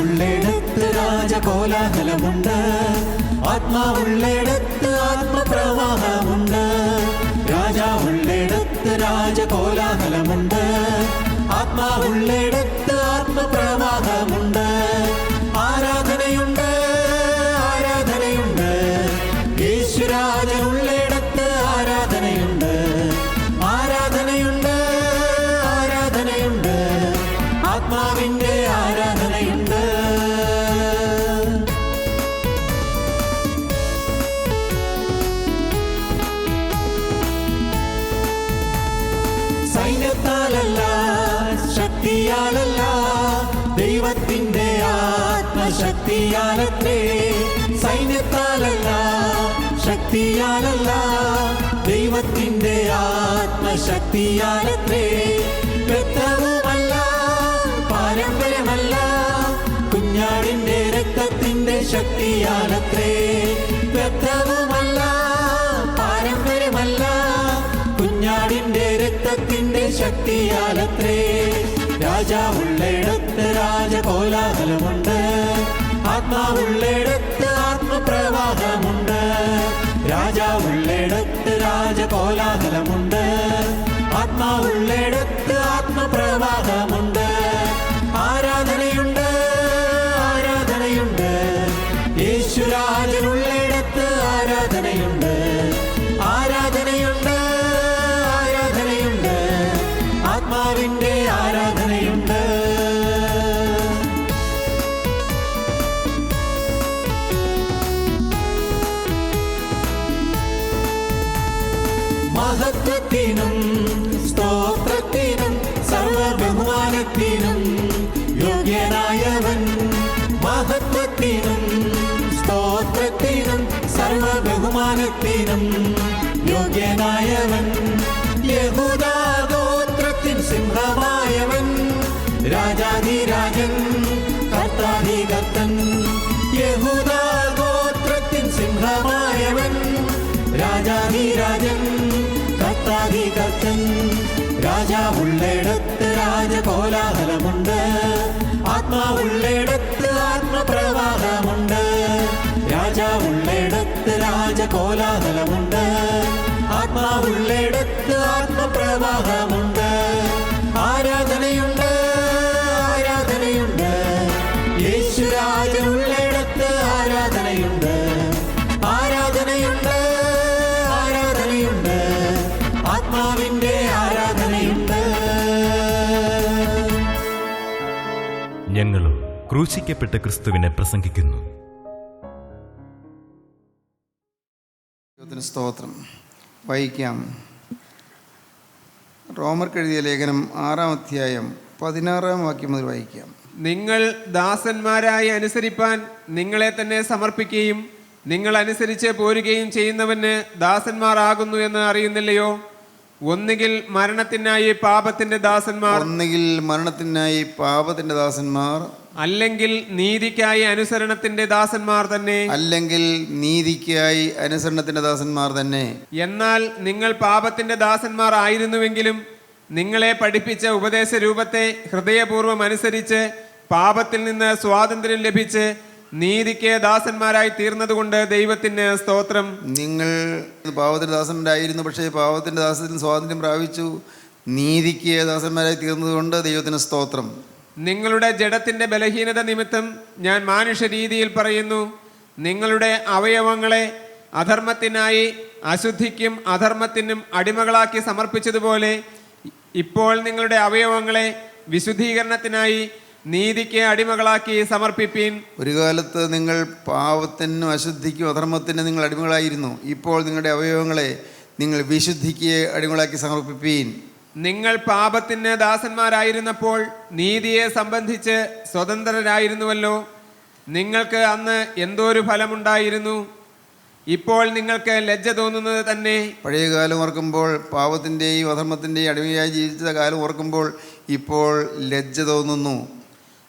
രാജാവുള്ളിടത്ത് രാജകോലാഹലമുണ്ട്, ആത്മാവുള്ളിടത്ത് ആത്മപ്രവാഹമുണ്ട്. രാജാവുള്ളിടത്ത് രാജകോലാഹലമുണ്ട്, ആത്മാവുള്ളിടത്ത് ആത്മപ്രവാഹമുണ്ട്. ആരാധനയുണ്ട്, ആരാധനയുണ്ട്, യേശുരാജനുള്ളിടത്ത് ആരാധനയുണ്ട്. ആരാധനയുണ്ട്, ആരാധനയുണ്ട്, ആത്മാവിന്റെ ആരാധനയുണ്ട്. സൈന്യത്താലല്ല, ശക്തിയാലല്ല, ദൈവത്തിന്റെ ആത്മശക്തിയാലത്രേ. സൈന്യത്താലല്ല, ശക്തിയാലല്ല, ദൈവത്തിന്റെ ആത്മശക്തിയാലത്രേ. രക്തവുമല്ല, പാരമ്പര്യമല്ല, കുഞ്ഞാടിന്റെ രക്തത്തിന്റെ ശക്തിയാലത്രേ. രക്തവുമല്ല, പാരമ്പര്യമല്ല, കുഞ്ഞാടിന്റെ രക്തത്തിന്റെ ശക്തിയാലത്രേ. രാജാവുള്ളിടത്ത് രാജകോലാഹലമുണ്ട്, ആത്മാവുള്ളിടത്ത് ആത്മപ്രവാഹമുണ്ട്. രാജാവുള്ളിടത്ത് രാജകോലാഹലമുണ്ട്, ആത്മാവുള്ളിടത്ത് ആത്മപ്രവാഹമുണ്ട്. ആരാധനയുണ്ട്, ആരാധനയുണ്ട്, യേശുരാജനുള്ളിടത്ത് ആരാധനയുണ്ട്. ആരാധനയുണ്ട്, ആരാധനയുണ്ട്, ആത്മാവിന്റെ ആരാധനയുണ്ട്. മഹത്വത്തിനും സ്തോത്രത്തിനും സർവബഹുമാനത്തിനും യോഗ്യനായവൻ. മഹത്വത്തിനും സ്തോത്രത്തിനും സർവബഹുമാനത്തിനും യോഗ്യനായവൻ. യഹൂദാഗോത്രത്തിൻ സിംഹമായവൻ, രാജാധിരാജൻ, കർത്താധികർത്തൻ. യഹൂദാഗോത്രത്തിൻ സിംഹമായവൻ, രാജാധിരാജൻ, കർത്താധികർത്തൻ. രാജാവുള്ളിടത്ത് രാജകോലാഹലമുണ്ട്, ആത്മാവുള്ളിടത്ത് ആത്മപ്രവാഹമുണ്ട്. രാജാവുള്ളിടത്ത് രാജകോലാഹലമുണ്ട്, ആത്മാവുള്ളിടത്ത് ആത്മപ്രവാഹമുണ്ട്. ആരാധനയുണ്ട്, ആരാധനയുണ്ട്, യേശുരാജനുള്ളിടത്ത് ആരാധനയുണ്ട്. ആരാധനയുണ്ട്, ആരാധനയുണ്ട്, ആത്മാവിന്റെ ആരാധനയുണ്ട്. ഞങ്ങളും ക്രൂശിക്കപ്പെട്ട ക്രിസ്തുവിനെ പ്രസംഗിക്കുന്നു. സ്തോത്രം. വായിക്കാം. റോമർക്കെഴുതിയ ലേഖനം 6-ാം അധ്യായം 16-ാം വാക്യം മുതൽ വായിക്കാം. നിങ്ങൾ ദാസന്മാരായി അനുസരിപ്പാൻ നിങ്ങളെ തന്നെ സമർപ്പിക്കുകയും നിങ്ങൾ അനുസരിച്ച് പോരുകയും ചെയ്യുന്നവന് ദാസന്മാർ ആകുന്നു എന്ന് അറിയുന്നില്ലയോ? ഒന്നുകിൽ മരണത്തിനായി പാപത്തിന്റെ ദാസന്മാർ, ഒന്നുകിൽ മരണത്തിനായി പാപത്തിന്റെ ദാസന്മാർ, അല്ലെങ്കിൽ നീതിക്കായി അനുസരണത്തിന്റെ ദാസന്മാർ തന്നെ. അല്ലെങ്കിൽ നീതിക്കായി അനുസരണത്തിന്റെ ദാസന്മാർ തന്നെ. എന്നാൽ നിങ്ങൾ പാപത്തിന്റെ ദാസന്മാർ ആയിരുന്നുവെങ്കിലും നിങ്ങളെ പഠിപ്പിച്ച ഉപദേശ രൂപത്തെ ഹൃദയപൂർവ്വം അനുസരിച്ച് പാപത്തിൽ നിന്ന് സ്വാതന്ത്ര്യം ലഭിച്ച് നീതിക്ക് ദാസന്മാരായി തീർന്നതുകൊണ്ട് ദൈവത്തിന് സ്തോത്രം. നിങ്ങൾ പാപത്തിന്റെ ദാസന്മാരായിരുന്നു, പക്ഷേ പാപത്തിന്റെ ദാസത്തിൽ സ്വാതന്ത്ര്യം പ്രാപിച്ചു. നീതിക്ക് ദാസന്മാരായി തീർന്നതുകൊണ്ട് ദൈവത്തിന് സ്തോത്രം. നിങ്ങളുടെ ജഡത്തിന്റെ ബലഹീനത നിമിത്തം ഞാൻ മാനുഷ്യ രീതിയിൽ പറയുന്നു, നിങ്ങളുടെ അവയവങ്ങളെ അധർമ്മത്തിനായി അശുദ്ധിക്കും അധർമ്മത്തിനും അടിമകളാക്കി സമർപ്പിച്ചതുപോലെ ഇപ്പോൾ നിങ്ങളുടെ അവയവങ്ങളെ വിശുദ്ധീകരണത്തിനായി നീതിക്ക് അടിമകളാക്കി സമർപ്പിപ്പീൻ. ഒരു കാലത്ത് നിങ്ങൾ പാപത്തിനും അശുദ്ധിക്കും അധർമ്മത്തിനും നിങ്ങൾ അടിമകളായിരുന്നു. ഇപ്പോൾ നിങ്ങളുടെ അവയവങ്ങളെ നിങ്ങൾ വിശുദ്ധിക്ക് അടിമകളാക്കി സമർപ്പിപ്പീൻ. നിങ്ങൾ പാപത്തിന് ദാസന്മാരായിരുന്നപ്പോൾ നീതിയെ സംബന്ധിച്ച് സ്വതന്ത്രരായിരുന്നുവല്ലോ. നിങ്ങൾക്ക് അന്ന് എന്തോരു ഫലമുണ്ടായിരുന്നു. ഇപ്പോൾ നിങ്ങൾക്ക് ലജ്ജ തോന്നുന്നത് തന്നെ. പഴയ കാലം ഓർക്കുമ്പോൾ, പാപത്തിൻ്റെയും അധർമ്മത്തിൻ്റെയും അടിമയായി ജീവിച്ച കാലം ഓർക്കുമ്പോൾ ഇപ്പോൾ ലജ്ജ തോന്നുന്നു.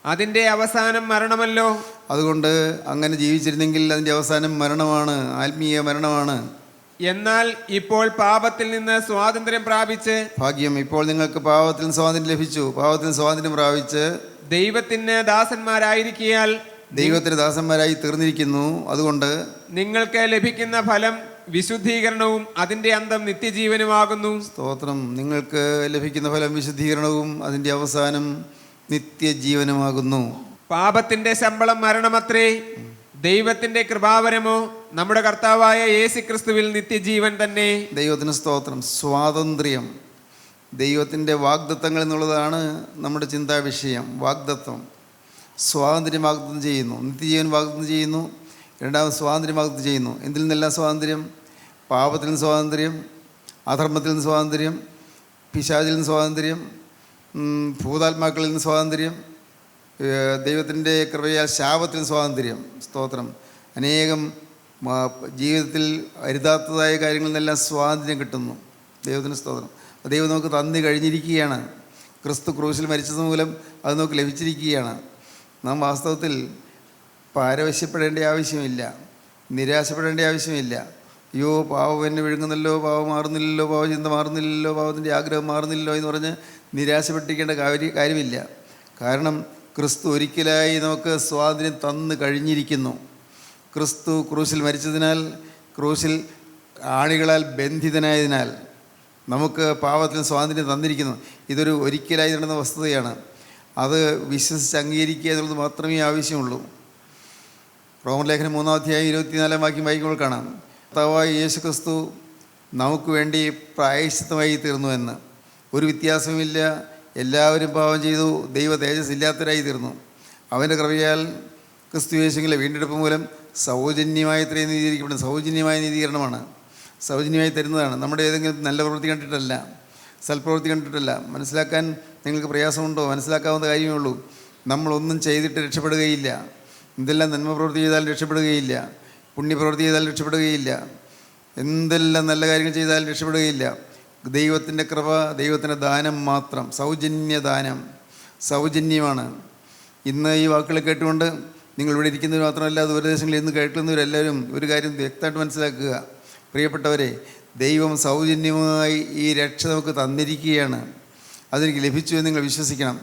അതിൻ്റെ അവസാനം മരണമല്ലോ. അതുകൊണ്ട് അങ്ങനെ ജീവിച്ചിരുന്നെങ്കിൽ അതിൻ്റെ അവസാനം മരണമാണ്, ആത്മീയ മരണമാണ്. എന്നാൽ ഇപ്പോൾ പാപത്തിൽ നിന്ന് സ്വാതന്ത്ര്യം പ്രാപിച്ച്, ഭാഗ്യം, ഇപ്പോൾ നിങ്ങൾക്ക് പാപത്തിൽ നിന്ന് സ്വാതന്ത്ര്യം ലഭിച്ചു. പാപത്തിൽ നിന്ന് സ്വാതന്ത്ര്യം പ്രാപിച്ച് ദൈവത്തിന് ദാസന്മാരായിരിക്കിയാൽ ദൈവത്തിന് ദാസന്മാരായി തീർന്നിരിക്കുന്നു. അതുകൊണ്ട് നിങ്ങൾക്ക് ലഭിക്കുന്ന ഫലം വിശുദ്ധീകരണവും അതിന്റെ അന്തം നിത്യജീവനുമാകുന്നു. സ്തോത്രം. നിങ്ങൾക്ക് ലഭിക്കുന്ന ഫലം വിശുദ്ധീകരണവും അതിൻ്റെ അവസാനം നിത്യജീവനുമാകുന്നു. പാപത്തിന്റെ ശമ്പളം മരണമത്രേ, ദൈവത്തിന്റെ കൃപാവരമോ നമ്മുടെ കർത്താവായ യേശുക്രിസ്തുവിൽ നിത്യജീവൻ തന്നെ. ദൈവത്തിന് സ്തോത്രം. സ്വാതന്ത്ര്യം, ദൈവത്തിൻ്റെ വാഗ്ദത്തങ്ങൾ എന്നുള്ളതാണ് നമ്മുടെ ചിന്താ വിഷയം. വാഗ്ദത്തം, സ്വാതന്ത്ര്യം വാഗ്ദത്തം ചെയ്യുന്നു, നിത്യജീവൻ വാഗ്ദത്തം ചെയ്യുന്നു. രണ്ടാമത് സ്വാതന്ത്ര്യം വാഗ്ദത്തം ചെയ്യുന്നു. എന്തിൽ നിന്നെല്ലാം സ്വാതന്ത്ര്യം? പാപത്തിൽ നിന്ന് സ്വാതന്ത്ര്യം, അധർമ്മത്തിൽ നിന്ന് സ്വാതന്ത്ര്യം, പിശാചിൽ നിന്ന് സ്വാതന്ത്ര്യം, ഭൂതാത്മാക്കളിൽ നിന്ന് സ്വാതന്ത്ര്യം, ദൈവത്തിൻ്റെ കൃപയാൽ ശാപത്തിൽ നിന്ന് സ്വാതന്ത്ര്യം. സ്തോത്രം. അനേകം ജീവിതത്തിൽ അരുതാത്തതായ കാര്യങ്ങളിൽ നിന്നെല്ലാം സ്വാതന്ത്ര്യം കിട്ടുന്നു. ദൈവത്തിന് സ്തോത്രം. ദൈവം നമുക്ക് തന്നു കഴിഞ്ഞിരിക്കുകയാണ്. ക്രിസ്തു ക്രൂശിൽ മരിച്ചത് മൂലം അത് നമുക്ക് ലഭിച്ചിരിക്കുകയാണ്. നാം വാസ്തവത്തിൽ പാരവശ്യപ്പെടേണ്ട ആവശ്യമില്ല, നിരാശപ്പെടേണ്ട ആവശ്യമില്ല. അയ്യോ പാവം എന്നെ വിഴുങ്ങുന്നല്ലോ, പാവം മാറുന്നില്ലല്ലോ, പാവചിന്ത മാറുന്നില്ലല്ലോ, പാവത്തിൻ്റെ ആഗ്രഹം മാറുന്നില്ലല്ലോ എന്ന് പറഞ്ഞ് നിരാശപ്പെട്ടിരിക്കേണ്ട കാര്യമില്ല. കാരണം ക്രിസ്തു ഒരിക്കലായി നമുക്ക് സ്വാതന്ത്ര്യം തന്നു കഴിഞ്ഞിരിക്കുന്നു. ക്രിസ്തു ക്രൂശിൽ മരിച്ചതിനാൽ, ക്രൂശിൽ ആണികളാൽ ബന്ധിതനായതിനാൽ നമുക്ക് പാപത്തിൽ സ്വാതന്ത്ര്യം തന്നിരിക്കുന്നു. ഇതൊരു ഒരിക്കലായി നടന്ന വസ്തുതയാണ്. അത് വിശ്വസിച്ച് അംഗീകരിക്കുക എന്നുള്ളത് മാത്രമേ ആവശ്യമുള്ളൂ. റോമലേഖനം 3-ാം അധ്യായം 24-ാം വാക്യം വായിക്കുമ്പോൾ കാണാം, കർത്താവായ യേശു ക്രിസ്തു നമുക്ക് വേണ്ടി പ്രായശ്ചിത്തമായി തീർന്നു എന്ന്. ഒരു വ്യത്യാസവുമില്ല. എല്ലാവരും പാപം ചെയ്തു, ദൈവ തേജസ് ഇല്ലാത്തവരായി തീർന്നു. അവൻ്റെ കൃപയാൽ ക്രിസ്തു യേശുവിലെ വീണ്ടെടുപ്പ് മൂലം സൗജന്യമായി ഇത്രയും നീതീകരിക്കപ്പെടുന്നത്. സൗജന്യമായ നീതീകരണമാണ്, സൗജന്യമായി തരുന്നതാണ്. നമ്മുടെ ഏതെങ്കിലും നല്ല പ്രവൃത്തി കണ്ടിട്ടല്ല, സൽപ്രവൃത്തി കണ്ടിട്ടല്ല. മനസ്സിലാക്കാൻ നിങ്ങൾക്ക് പ്രയാസമുണ്ടോ? മനസ്സിലാക്കാവുന്ന കാര്യമേ ഉള്ളൂ. നമ്മളൊന്നും ചെയ്തിട്ട് രക്ഷപ്പെടുകയില്ല. എന്തെല്ലാം നന്മ പ്രവൃത്തി ചെയ്താലും രക്ഷപ്പെടുകയില്ല, പുണ്യപ്രവൃത്തി ചെയ്താലും രക്ഷപ്പെടുകയില്ല, എന്തെല്ലാം നല്ല കാര്യങ്ങൾ ചെയ്താലും രക്ഷപ്പെടുകയില്ല. ദൈവത്തിൻ്റെ കൃപ, ദൈവത്തിൻ്റെ ദാനം മാത്രം, സൗജന്യദാനം, സൗജന്യമാണ്. ഇന്ന് ഈ വാക്കുകൾ കേട്ടുകൊണ്ട് നിങ്ങളിവിടെ ഇരിക്കുന്നവർ മാത്രമല്ല, ദൂരദേശങ്ങളിൽ ഇന്ന് കേൾക്കുന്നവരെല്ലാവരും ഒരു കാര്യം വ്യക്തമായിട്ട് മനസ്സിലാക്കുക. പ്രിയപ്പെട്ടവരെ, ദൈവം സൗജന്യമായി ഈ രക്ഷ നമുക്ക് തന്നിരിക്കുകയാണ്. അതെനിക്ക് ലഭിച്ചു എന്ന് നിങ്ങൾ വിശ്വസിക്കണം.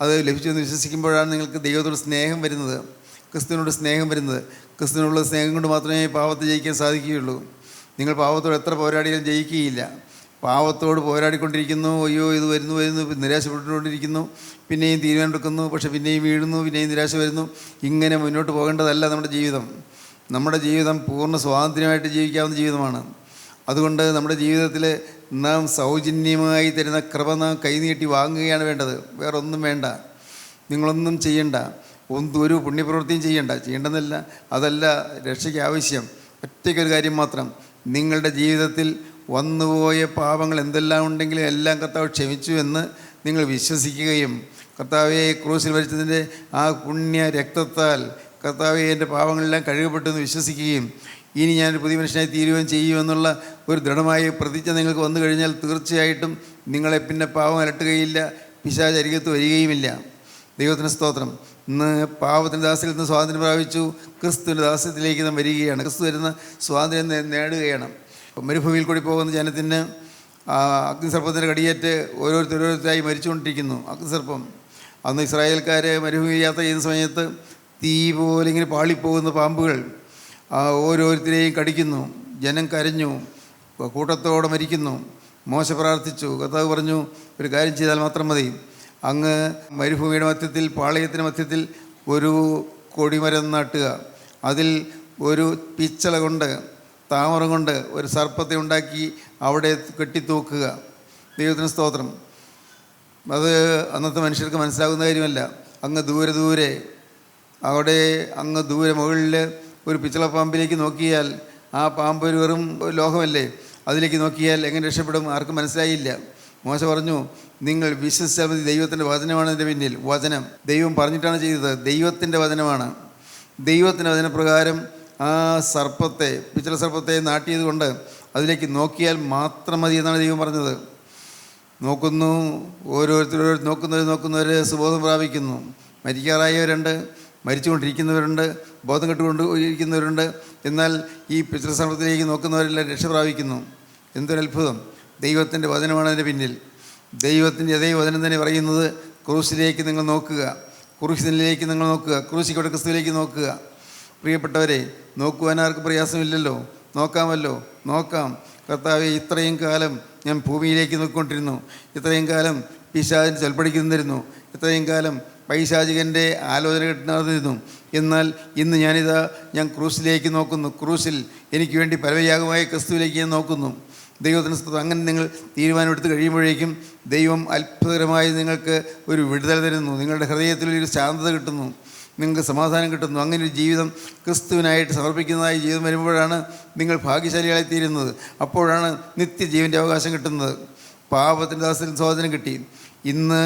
അത് ലഭിച്ചു എന്ന് വിശ്വസിക്കുമ്പോഴാണ് നിങ്ങൾക്ക് ദൈവത്തോട് സ്നേഹം വരുന്നത്, ക്രിസ്തുവിനോട് സ്നേഹം വരുന്നത്. ക്രിസ്തുവിനുള്ള സ്നേഹം കൊണ്ട് മാത്രമേ പാപത്തെ ജയിക്കാൻ സാധിക്കുകയുള്ളൂ. നിങ്ങൾ പാപത്തോട് എത്ര പോരാടിയാലും ജയിക്കുകയില്ല. പാപത്തോട് പോരാടിക്കൊണ്ടിരിക്കുന്നു, അയ്യോ ഇത് വരുന്നു നിരാശപ്പെട്ടുകൊണ്ടിരിക്കുന്നു, പിന്നെയും തീരുമാനമെടുക്കുന്നു, പക്ഷെ പിന്നെയും വീഴുന്നു, പിന്നെയും നിരാശ വരുന്നു. ഇങ്ങനെ മുന്നോട്ട് പോകേണ്ടതല്ല നമ്മുടെ ജീവിതം. നമ്മുടെ ജീവിതം പൂർണ്ണ സ്വാതന്ത്ര്യമായിട്ട് ജീവിക്കാവുന്ന ജീവിതമാണ്. അതുകൊണ്ട് നമ്മുടെ ജീവിതത്തിൽ നാം സൗജന്യമായി തരുന്ന കൃപ നാം കൈനീട്ടി വാങ്ങുകയാണ് വേണ്ടത്. വേറെ ഒന്നും വേണ്ട, നിങ്ങളൊന്നും ചെയ്യണ്ട, ഒരു പുണ്യപ്രവൃത്തിയും ചെയ്യേണ്ടെന്നല്ല, അതല്ല രക്ഷയ്ക്ക് ആവശ്യം. ഒറ്റയ്ക്കൊരു കാര്യം മാത്രം, നിങ്ങളുടെ ജീവിതത്തിൽ വന്നുപോയ പാപങ്ങൾ എന്തെല്ലാം ഉണ്ടെങ്കിലും എല്ലാം കർത്താവ് ക്ഷമിച്ചു എന്ന് നിങ്ങൾ വിശ്വസിക്കുകയും, കർത്താവെ ക്രൂശിൽ മരിച്ചതിൻ്റെ ആ പുണ്യ രക്തത്താൽ കർത്താവെ എൻ്റെ പാപങ്ങളെല്ലാം കഴുകപ്പെട്ടെന്ന് വിശ്വസിക്കുകയും ഇനി ഞാനൊരു പുതിയ മനുഷ്യനായി തീരുകയും ചെയ്യുമെന്നുള്ള ഒരു ദൃഢമായ പ്രതിജ്ഞ നിങ്ങൾക്ക് വന്നു കഴിഞ്ഞാൽ തീർച്ചയായിട്ടും നിങ്ങളെ പിന്നെ പാപം അലട്ടുകയില്ല, പിശാച് അരികത്ത് വരികയുമില്ല. ദൈവത്തിന് സ്തോത്രം. ഇന്ന് പാപത്തിൻ്റെ ദാസ്യത്തിൽ നിന്ന് സ്വാതന്ത്ര്യം പ്രാപിച്ചു, ക്രിസ്തുവിൻ്റെ ദാസ്യത്തിലേക്ക് നാം വരികയാണ്. ക്രിസ്തു വരുന്ന സ്വാതന്ത്ര്യം നേടുകയാണ്. മരുഭൂമിയിൽ കൂടി പോകുന്ന ജനത്തിന് അഗ്നിസർപ്പത്തിൻ്റെ കടിയേറ്റ് ഓരോരുത്തരായി മരിച്ചുകൊണ്ടിരിക്കുന്നു. അഗ്നിസർപ്പം അന്ന് ഇസ്രായേൽക്കാർ മരുഭൂമി യാത്ര ചെയ്യുന്ന സമയത്ത് തീ പോലെ ഇങ്ങനെ പാളിപ്പോകുന്ന പാമ്പുകൾ ഓരോരുത്തരെയും കടിക്കുന്നു. ജനം കരഞ്ഞു, കൂട്ടത്തോടെ മരിക്കുന്നു. മോശ പ്രാർത്ഥിച്ചു. കർത്താവ് പറഞ്ഞു, ഒരു കാര്യം ചെയ്താൽ മാത്രം മതി, അങ്ങ് മരുഭൂമിയുടെ മധ്യത്തിൽ, പാളയത്തിൻ്റെ മധ്യത്തിൽ ഒരു കൊടിമരം നട്ടുക, അതിൽ ഒരു പിച്ചള കൊണ്ട്, താമരം കൊണ്ട് ഒരു സർപ്പത്തെ ഉണ്ടാക്കി അവിടെ കെട്ടിത്തൂക്കുക. ദൈവത്തിന് സ്തോത്രം. അത് അന്നത്തെ മനുഷ്യർക്ക് മനസ്സിലാകുന്ന കാര്യമല്ല. അങ്ങ് ദൂരെ അവിടെ അങ്ങ് ദൂരെ മുകളിൽ ഒരു പിച്ചളപ്പാമ്പിലേക്ക് നോക്കിയാൽ ആ പാമ്പ് ഒരു വെറും ലോഹമല്ലേ, അതിലേക്ക് നോക്കിയാൽ എങ്ങനെ രക്ഷപ്പെടും? ആർക്കും മനസ്സിലായില്ല. മോശ പറഞ്ഞു, നിങ്ങൾ വിശ്വസിച്ചാൽ മതി, ദൈവത്തിൻ്റെ വചനമാണ് എൻ്റെ പിന്നിൽ. വചനം ദൈവം പറഞ്ഞിട്ടാണ് ചെയ്തത്, ദൈവത്തിൻ്റെ വചനമാണ്. ദൈവത്തിൻ്റെ വചനപ്രകാരം ആ സർപ്പത്തെ, പിച്ചള സർപ്പത്തെ നാട്ടിയത് കൊണ്ട് അതിലേക്ക് നോക്കിയാൽ മാത്രം മതി എന്നാണ് ദൈവം പറഞ്ഞത്. നോക്കുന്നു, ഓരോരുത്തരോട് നോക്കുന്നവർ സുബോധം പ്രാപിക്കുന്നു. മരിക്കാറായവരുണ്ട്, മരിച്ചുകൊണ്ടിരിക്കുന്നവരുണ്ട്, ബോധം കെട്ടുകൊണ്ടിരിക്കുന്നവരുണ്ട്. എന്നാൽ ഈ പിച്ചള സർപ്പത്തിലേക്ക് നോക്കുന്നവരെല്ലാം രക്ഷ പ്രാപിക്കുന്നു. എന്തൊരത്ഭുതം! ദൈവത്തിൻ്റെ വചനമാണ് അതിൻ്റെ പിന്നിൽ. ദൈവത്തിൻ്റെ അതേ വചനം തന്നെ പറയുന്നത്, ക്രൂശിലേക്ക് നിങ്ങൾ നോക്കുക, ക്രൂശിലേക്ക് നിങ്ങൾ നോക്കുക, ക്രൂശിക്കപ്പെട്ട ക്രിസ്തുവിലേക്ക് നോക്കുക. പ്രിയപ്പെട്ടവരെ, നോക്കുവാൻ ആർക്കും പ്രയാസമില്ലല്ലോ, നോക്കാമല്ലോ, നോക്കാം. കർത്താവെ, ഇത്രയും കാലം ഞാൻ ഭൂമിയിലേക്ക് നോക്കിക്കൊണ്ടിരുന്നു, ഇത്രയും കാലം പിശാചിന് ചൊൽപ്പടിക്കുന്നിരുന്നു, ഇത്രയും കാലം പൈശാചികൻ്റെ ആലോചന കിട്ടുന്നിരുന്നു. എന്നാൽ ഇന്ന് ഞാൻ ക്രൂശിലേക്ക് നോക്കുന്നു. ക്രൂശിൽ എനിക്ക് വേണ്ടി പരമയാഗമായ ക്രിസ്തുവിലേക്ക് ഞാൻ നോക്കുന്നു. ദൈവത്തിന് സ്തുതി. അങ്ങനെ നിങ്ങൾ തീരുമാനമെടുത്ത് കഴിയുമ്പോഴേക്കും ദൈവം അത്ഭുതകരമായി നിങ്ങൾക്ക് ഒരു വിടുതൽ തരുന്നു. നിങ്ങളുടെ ഹൃദയത്തിലൊരു ശാന്തത കിട്ടുന്നു, നിങ്ങൾക്ക് സമാധാനം കിട്ടുന്നു. അങ്ങനെ ഒരു ജീവിതം ക്രിസ്തുവിനായിട്ട് സമർപ്പിക്കുന്നതായി ജീവിതം വരുമ്പോഴാണ് നിങ്ങൾ ഭാഗ്യശാലികളായി തീരുന്നത്. അപ്പോഴാണ് നിത്യജീവൻ്റെ അവകാശം കിട്ടുന്നത്. പാപത്തിൻ്റെ ദാസത്തിൽ സ്വാതന്ത്ര്യം കിട്ടി. ഇന്ന്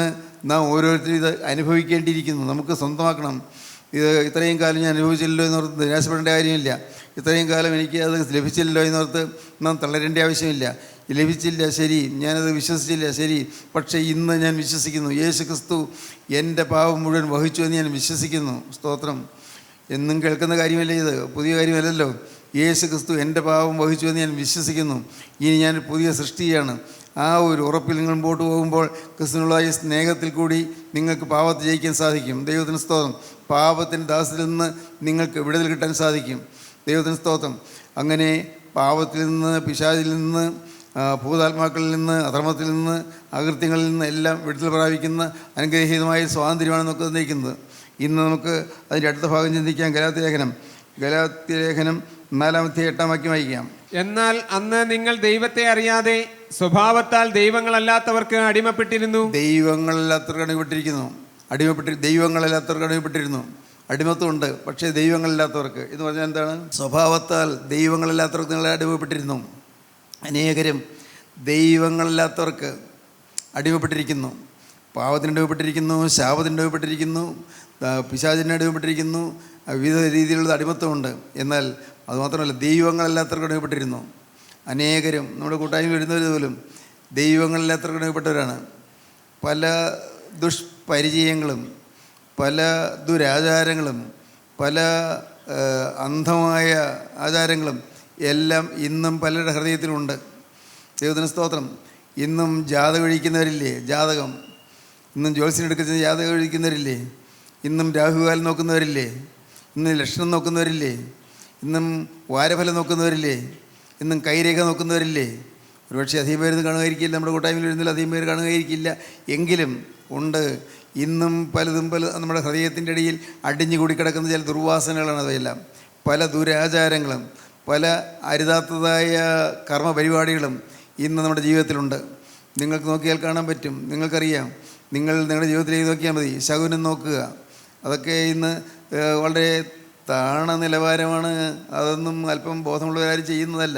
നാം ഓരോരുത്തരും ഇത് അനുഭവിക്കേണ്ടിയിരിക്കുന്നു. നമുക്ക് സ്വന്തമാക്കണം. ഇത് ഇത്രയും കാലം ഞാൻ അനുഭവിച്ചില്ലല്ലോ എന്നോർത്ത് നിരാശപ്പെടേണ്ട കാര്യമില്ല. ഇത്രയും കാലം എനിക്ക് അത് ലഭിച്ചില്ലല്ലോ എന്നോർത്ത് നാം തളരേണ്ട ആവശ്യമില്ല. ലഭിച്ചില്ല, ശരി, ഞാനത് വിശ്വസിച്ചില്ല, ശരി, പക്ഷേ ഇന്ന് ഞാൻ വിശ്വസിക്കുന്നു. യേശു ക്രിസ്തു എൻ്റെ പാപം മുഴുവൻ വഹിച്ചു എന്ന് ഞാൻ വിശ്വസിക്കുന്നു. സ്തോത്രം. എന്നും കേൾക്കുന്ന കാര്യമല്ല, ഇത് പുതിയ കാര്യമല്ലല്ലോ. യേശു ക്രിസ്തു എൻ്റെ പാപം വഹിച്ചു എന്ന് ഞാൻ വിശ്വസിക്കുന്നു. ഇനി ഞാൻ പുതിയ സൃഷ്ടിയാണ്. ആ ഒരു ഉറപ്പിൽ നിങ്ങൾ മുമ്പോട്ട് പോകുമ്പോൾ ക്രിസ്തുവിനുള്ള സ്നേഹത്തിൽ കൂടി നിങ്ങൾക്ക് പാപത്തെ ജയിക്കാൻ സാധിക്കും. ദൈവത്തിന് സ്തോത്രം. പാപത്തിൻ്റെ ദാസത്തിൽ നിന്ന് നിങ്ങൾക്ക് വിടുതൽ കിട്ടാൻ സാധിക്കും. ദൈവത്തിന് സ്തോത്രം. അങ്ങനെ പാപത്തിൽ നിന്ന്, പിശാചിൽ നിന്ന്, ഭൂതാത്മാക്കളിൽ നിന്ന്, അധർമ്മത്തിൽ നിന്ന്, അകൃത്യങ്ങളിൽ നിന്ന് എല്ലാം വിടുതൽ പ്രാപിക്കുന്ന അനുഗ്രഹീതമായ സ്വാതന്ത്ര്യമാണ് നമുക്ക് തന്നിരിക്കുന്നത്. ഇന്ന് നമുക്ക് അതിൻ്റെ അടുത്ത ഭാഗം ചിന്തിക്കാം. ഗലാത്യലേഖനം 4-8 വാക്യം വായിക്കാം. എന്നാൽ അന്ന് നിങ്ങൾ ദൈവത്തെ അറിയാതെ സ്വഭാവത്താൽ ദൈവങ്ങളല്ലാത്തവർക്ക് അടിമപ്പെട്ടിരുന്നു. ദൈവങ്ങളല്ലാത്തവർക്ക് അടിമപ്പെട്ടിരുന്നു. അടിമത്വമുണ്ട്, പക്ഷേ ദൈവങ്ങളില്ലാത്തവർക്ക് എന്ന് പറഞ്ഞാൽ എന്താണ്? സ്വഭാവത്താൽ ദൈവങ്ങളില്ലാത്തവർക്ക് നിങ്ങൾ അടിമപ്പെട്ടിരുന്നു. അനേകരും ദൈവങ്ങളില്ലാത്തവർക്ക് അടിമപ്പെട്ടിരിക്കുന്നു. പാവത്തിന് അടിമപ്പെട്ടിരിക്കുന്നു, ശാപത്തിന് അടിമപ്പെട്ടിരിക്കുന്നു, പിശാചിന് അടിമപ്പെട്ടിരിക്കുന്നു. വിവിധ രീതിയിലുള്ള അടിമത്വമുണ്ട്. എന്നാൽ അതുമാത്രമല്ല, ദൈവങ്ങളല്ലാത്തവർക്ക് അടിമപ്പെട്ടിരുന്നു. അനേകരും നമ്മുടെ കൂട്ടായ്മ വരുന്നവർ പോലും ദൈവങ്ങളില്ലാത്തവർക്ക് അടിമപ്പെട്ടവരാണ്. പല ദുഷ്പരിചയങ്ങളും, പല ദുരാചാരങ്ങളും, പല അന്ധമായ ആചാരങ്ങളും എല്ലാം ഇന്നും പലരുടെ ഹൃദയത്തിലുണ്ട്. ദൈവത്തിന് സ്തോത്രം. ഇന്നും ജാതകം ഒഴിക്കുന്നവരില്ലേ? ഇന്നും ജ്യോത്സ്യനെടുക്കുന്ന ജാതകം ഒഴിക്കുന്നവരില്ലേ? ഇന്നും രാഹുകാലം നോക്കുന്നവരില്ലേ? ഇന്നും ലക്ഷണം നോക്കുന്നവരില്ലേ? ഇന്നും വാരഫലം നോക്കുന്നവരില്ലേ? ഇന്നും കൈരേഖ നോക്കുന്നവരില്ലേ? ഒരുപക്ഷെ അധികം പേര് കാണുകയായിരിക്കില്ല, നമ്മുടെ കൂട്ടായ്മയിൽ വരുന്നില്ല, അധികം പേര് കാണുകയായിരിക്കില്ല. എങ്കിലും ഉണ്ട്. ഇന്നും പലതും നമ്മുടെ ഹൃദയത്തിൻ്റെ ഇടയിൽ അടിഞ്ഞുകൂടി കിടക്കുന്ന ചില ദുർവാസനകളാണ്. അവയെല്ലാം പല ദുരാചാരങ്ങളും, പല അരുതാത്തതായ കർമ്മ പരിപാടികളും ഇന്ന് നമ്മുടെ ജീവിതത്തിലുണ്ട്. നിങ്ങൾക്ക് നോക്കിയാൽ കാണാൻ പറ്റും. നിങ്ങൾക്കറിയാം. നിങ്ങളുടെ ജീവിതത്തിലേക്ക് നോക്കിയാൽ മതി. ശകുനം നോക്കുക. അതൊക്കെ ഇന്ന് വളരെ താണ നിലവാരമാണ്. അതൊന്നും അല്പം ബോധമുള്ളവരാരും ചെയ്യുന്നതല്ല.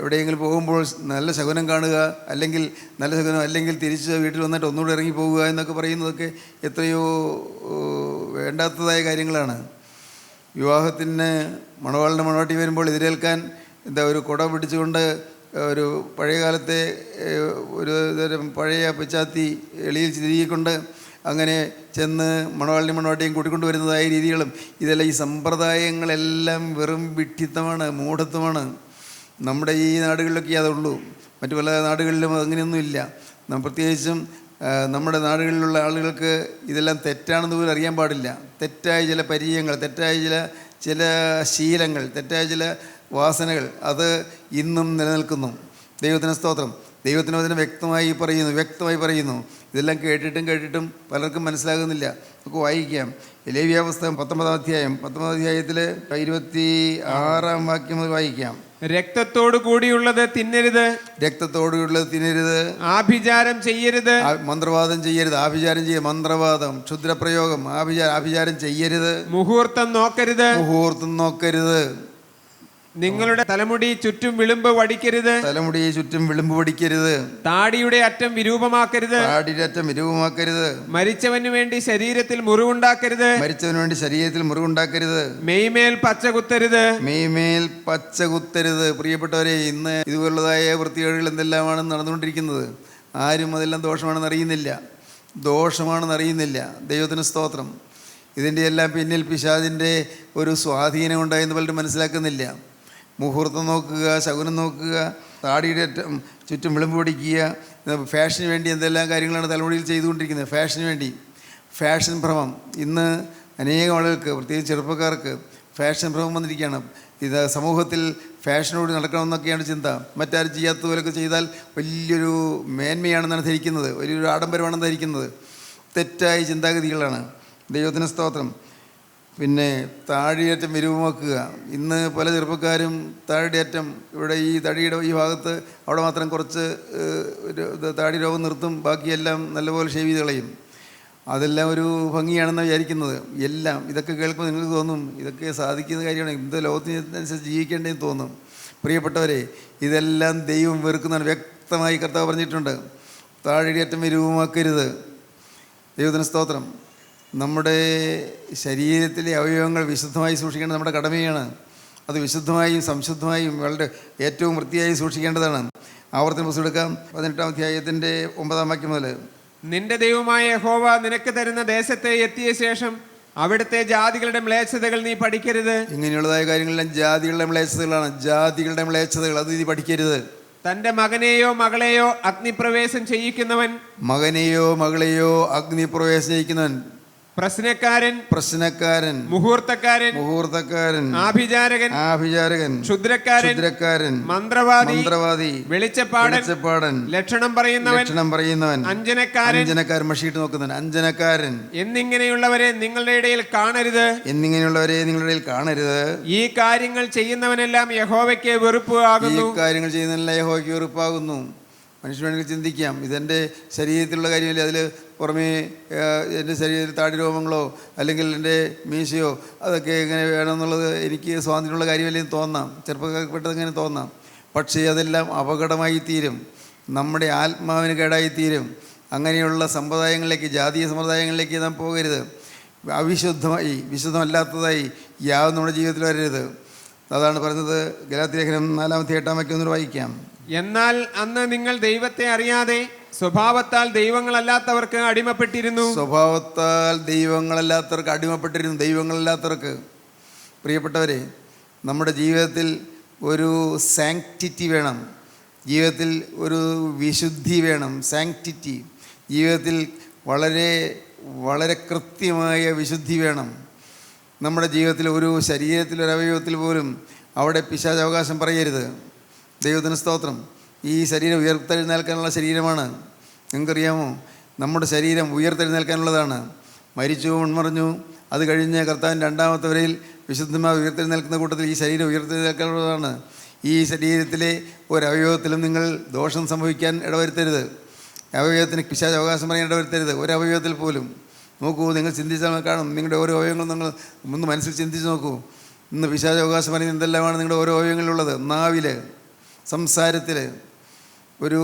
എവിടെയെങ്കിലും പോകുമ്പോൾ നല്ല ശകുനം കാണുക, അല്ലെങ്കിൽ തിരിച്ച് വീട്ടിൽ വന്നിട്ട് ഒന്നുകൂടെ ഇറങ്ങി പോകുക എന്നൊക്കെ പറയുന്നതൊക്കെ എത്രയോ വേണ്ടാത്തതായ കാര്യങ്ങളാണ്. വിവാഹത്തിന് മണവാളിൻ്റെ മണവാട്ടി വരുമ്പോൾ എതിരേൽക്കാൻ ഒരു കുട പിടിച്ചുകൊണ്ട് ഒരു പഴയ കാലത്തെ ഒരു പഴയ പിച്ചാത്തി എളിയിൽ തിരികൊണ്ട് അങ്ങനെ ചെന്ന് മണവാട്ടിയും കൂട്ടിക്കൊണ്ട് വരുന്നതായ രീതികളും ഇതെല്ലാം, ഈ സമ്പ്രദായങ്ങളെല്ലാം വെറും വിഡ്ഢിത്തമാണ്, മൂഢത്വമാണ്. നമ്മുടെ ഈ നാടുകളിലൊക്കെ അതുള്ളൂ. മറ്റു പല നാടുകളിലും അങ്ങനെയൊന്നുമില്ല. പ്രത്യേകിച്ചും നമ്മുടെ നാടുകളിലുള്ള ആളുകൾക്ക് ഇതെല്ലാം തെറ്റാണെന്ന് പോലും അറിയാൻ പാടില്ല. തെറ്റായ ചില പരിചയങ്ങൾ, തെറ്റായ ചില ശീലങ്ങൾ, തെറ്റായ ചില വാസനകൾ അത് ഇന്നും നിലനിൽക്കുന്നു. ദൈവത്തിന് സ്തോത്രം. ദൈവത്തിന് അതിനെ വ്യക്തമായി പറയുന്നു. ഇതെല്ലാം കേട്ടിട്ടും പലർക്കും മനസ്സിലാകുന്നില്ല. നമുക്ക് വായിക്കാം. ലേവ്യ പുസ്തകം 19-ാം അധ്യായത്തിൽ 26-ാം വാക്യം മുതൽ വായിക്കാം. രക്തത്തോടു കൂടിയുള്ളത് തിന്നരുത്. ആഭിചാരം ചെയ്യരുത്. മന്ത്രവാദം ചെയ്യരുത്. ആഭിചാരം ചെയ്യരുത്. മന്ത്രവാദം, ക്ഷുദ്രപ്രയോഗം, ആഭിചാരം ചെയ്യരുത്. മുഹൂർത്തം നോക്കരുത്. നിങ്ങളുടെ തലമുടി ചുറ്റും വിളുമ്പ് വടിക്കരുത്. താടിയുടെ അറ്റം വിരൂപമാക്കരുത്. മരിച്ചവന് വേണ്ടി ശരീരത്തിൽ മുറിവുണ്ടാക്കരുത്. മെയ്മേൽ പച്ച കുത്തരുത്. പ്രിയപ്പെട്ടവരെ, ഇന്ന് ഇതുപോലുള്ളതായ വൃത്തികേടുകൾ എന്തെല്ലാമാണ് നടന്നുകൊണ്ടിരിക്കുന്നത്. ആരും അതെല്ലാം ദോഷമാണെന്ന് അറിയുന്നില്ല. ദൈവത്തിന് സ്തോത്രം. ഇതിൻ്റെ എല്ലാം പിന്നിൽ പിശാചിൻ്റെ ഒരു സ്വാധീനം ഉണ്ടായെന്ന് പലരും മനസ്സിലാക്കുന്നില്ല. മുഹൂർത്തം നോക്കുക, ശകുനം നോക്കുക, താടിയുടെ ചുറ്റും വിളിമ്പ് പിടിക്കുക, ഫാഷന് വേണ്ടി എന്തെല്ലാം കാര്യങ്ങളാണ് തലമുടിയിൽ ചെയ്തുകൊണ്ടിരിക്കുന്നത്. ഫാഷൻ ഭ്രമം. ഇന്ന് അനേകം ആളുകൾക്ക്, പ്രത്യേകിച്ച് ചെറുപ്പക്കാർക്ക് ഫാഷൻ ഭ്രമം വന്നിരിക്കുകയാണ്. ഇത് സമൂഹത്തിൽ ഫാഷനോട് നടക്കണമെന്നൊക്കെയാണ് ചിന്ത. മറ്റാരും ചെയ്യാത്തതുപോലൊക്കെ ചെയ്താൽ വലിയൊരു മേന്മയാണെന്നാണ് ധരിക്കുന്നത്, വലിയൊരു ആഡംബരമാണെന്ന് ധരിക്കുന്നത്. തെറ്റായ ചിന്താഗതികളാണ്. ദൈവത്തിന് സ്തോത്രം. പിന്നെ താടിയേറ്റം വിരൂപമാക്കുക. ഇന്ന് പല ചെറുപ്പക്കാരും താടിയേറ്റം, ഇവിടെ ഈ തടിയുടെ ഈ ഭാഗത്ത് അവിടെ മാത്രം കുറച്ച് താടി രോഗം നിർത്തും, ബാക്കിയെല്ലാം നല്ലപോലെ ഷേവ് ചെയ്ത് കളയും. അതെല്ലാം ഒരു ഭംഗിയാണെന്ന് വിചാരിക്കുന്നത്. എല്ലാം ഇതൊക്കെ കേൾക്കുമ്പോൾ നിങ്ങൾക്ക് തോന്നും ഇതൊക്കെ സാധിക്കുന്ന കാര്യമാണ്, ഇന്നത്തെ ലോകത്തിനനുസരിച്ച് ജീവിക്കേണ്ടതെന്ന് തോന്നും. പ്രിയപ്പെട്ടവരെ, ഇതെല്ലാം ദൈവം വെറുക്കുന്നതാണ്. വ്യക്തമായി കർത്താവ് പറഞ്ഞിട്ടുണ്ട്, താടിയേറ്റം വിരൂപമാക്കരുത്. ദൈവത്തിന് സ്തോത്രം. നമ്മുടെ ശരീരത്തിലെ അവയവങ്ങൾ വിശുദ്ധമായി സൂക്ഷിക്കേണ്ടത് നമ്മുടെ കടമയാണ്. അത് വിശുദ്ധമായും സംശുദ്ധമായും വളരെ ഏറ്റവും വൃത്തിയായി സൂക്ഷിക്കേണ്ടതാണ്. ആവർത്തന പുസ്തകം എടുക്കാം, 18-ാം അധ്യായത്തിൻ്റെ 9-ാം വാക്യം മുതൽ. നിന്റെ ദൈവമായ യഹോവ നിനക്ക് തരുന്ന ദേശത്തെ എത്തിയ ശേഷം അവിടുത്തെ ജാതികളുടെ മ്ലേച്ഛതകൾ നീ പഠിക്കരുത്. ഇങ്ങനെയുള്ളതായ കാര്യങ്ങളെല്ലാം ജാതികളുടെ മ്ലേച്ഛതകളാണ്. ജാതികളുടെ മ്ലേച്ഛതകൾ അത് നീ പഠിക്കരുത്. തന്റെ മകനെയോ മകളെയോ അഗ്നിപ്രവേശം ചെയ്യിക്കുന്നവൻ, മകനെയോ മകളെയോ അഗ്നിപ്രവേശം ചെയ്യിക്കുന്നവൻ, പ്രശ്നക്കാരൻ, മുഹൂർത്തക്കാരൻ, ആഭിചാരകൻ, ക്ഷുദ്രക്കാരൻ, മന്ത്രവാദി, വെളിച്ചപ്പാടൻ, ലക്ഷണം പറയുന്നവൻ, അഞ്ജനക്കാരൻ, മഷിയിട്ട് നോക്കുന്നവൻ, അഞ്ജനക്കാരൻ എന്നിങ്ങനെയുള്ളവരെ നിങ്ങളുടെ ഇടയിൽ കാണരുത്. ഈ കാര്യങ്ങൾ ചെയ്യുന്നവനെല്ലാം യഹോവയ്ക്ക് വെറുപ്പാകുന്നു. മനുഷ്യൻ വേണമെങ്കിൽ ചിന്തിക്കാം, ഇതെൻ്റെ ശരീരത്തിലുള്ള കാര്യമല്ലേ, അതിൽ പുറമേ എൻ്റെ ശരീരത്തിൽ താടി രോമങ്ങളോ അല്ലെങ്കിൽ എൻ്റെ മീശയോ അതൊക്കെ എങ്ങനെ വേണമെന്നുള്ളത് എനിക്ക് സ്വാതന്ത്ര്യമുള്ള കാര്യമല്ലേ എന്ന് തോന്നാം, ചെറുപ്പക്കാർപ്പെട്ടതെങ്ങനെ തോന്നാം. പക്ഷേ അതെല്ലാം അപകടമായി തീരും, നമ്മുടെ ആത്മാവിന് കേടായി തീരും. അങ്ങനെയുള്ള സമ്പ്രദായങ്ങളിലേക്ക്, ജാതീയ സമ്പ്രദായങ്ങളിലേക്ക് നാം പോകരുത്. അവിശുദ്ധമായി, വിശുദ്ധമല്ലാത്തതായി യാതൊന്നും നമ്മുടെ ജീവിതത്തിൽ വരരുത്. അതാണ് പറയുന്നത്. ഗലാത്യലേഖനം 4-8 വാക്യം വായിക്കാം. എന്നാൽ അന്ന് നിങ്ങൾ ദൈവത്തെ അറിയാതെ സ്വഭാവത്താൽ ദൈവങ്ങളല്ലാത്തവർക്ക് അടിമപ്പെട്ടിരുന്നു. ദൈവങ്ങളല്ലാത്തവർക്ക്. പ്രിയപ്പെട്ടവരെ, നമ്മുടെ ജീവിതത്തിൽ ഒരു സാങ്ക്ടിറ്റി വേണം, ജീവിതത്തിൽ ഒരു വിശുദ്ധി വേണം. സാങ്ക്ടിറ്റി, ജീവിതത്തിൽ വളരെ വളരെ കൃത്യമായ വിശുദ്ധി വേണം. നമ്മുടെ ജീവിതത്തിൽ ഒരു ശരീരത്തിലൊരവയവത്തിൽ പോലും അവിടെ പിശാച് അവകാശം പറയരുത്. ദൈവത്തിന് സ്തോത്രം. ഈ ശരീരം ഉയർത്തെഴുന്നേൽക്കാനുള്ള ശരീരമാണ്. നിങ്ങൾക്കറിയാമോ, നമ്മുടെ ശരീരം ഉയർത്തെഴുന്നേൽക്കാനുള്ളതാണ്. മരിച്ചു, ഉൺമറിഞ്ഞു, അത് കഴിഞ്ഞ് കർത്താവിൻ്റെ 2-ാമത്തെ വരയിൽ വിശുദ്ധന്മാർ ഉയർത്തെഴുന്നേൽക്കുന്ന കൂട്ടത്തിൽ ഈ ശരീരം ഉയർത്തെഴുന്നേൽക്കാനുള്ളതാണ്. ഈ ശരീരത്തിലെ ഒരവയവത്തിലും നിങ്ങൾ ദോഷം സംഭവിക്കാൻ ഇടവരുത്തരുത്. അവയവത്തിന് പിശാച് അവകാശം പറയാൻ ഇടവരുത്തരുത്, ഒരവയവത്തിൽ പോലും. നോക്കൂ, നിങ്ങൾ ചിന്തിച്ചാൽ കാണും, നിങ്ങളുടെ ഓരോ അവയവങ്ങളും നിങ്ങൾ ഒന്ന് മനസ്സിൽ ചിന്തിച്ച് നോക്കൂ. ഇന്ന് പിശാച് അവകാശം പറയുന്നത് എന്തെല്ലാമാണ് നിങ്ങളുടെ ഓരോ അവയവങ്ങളിലുള്ളത്. നാവിൽ, സംസാരത്തിൽ ഒരു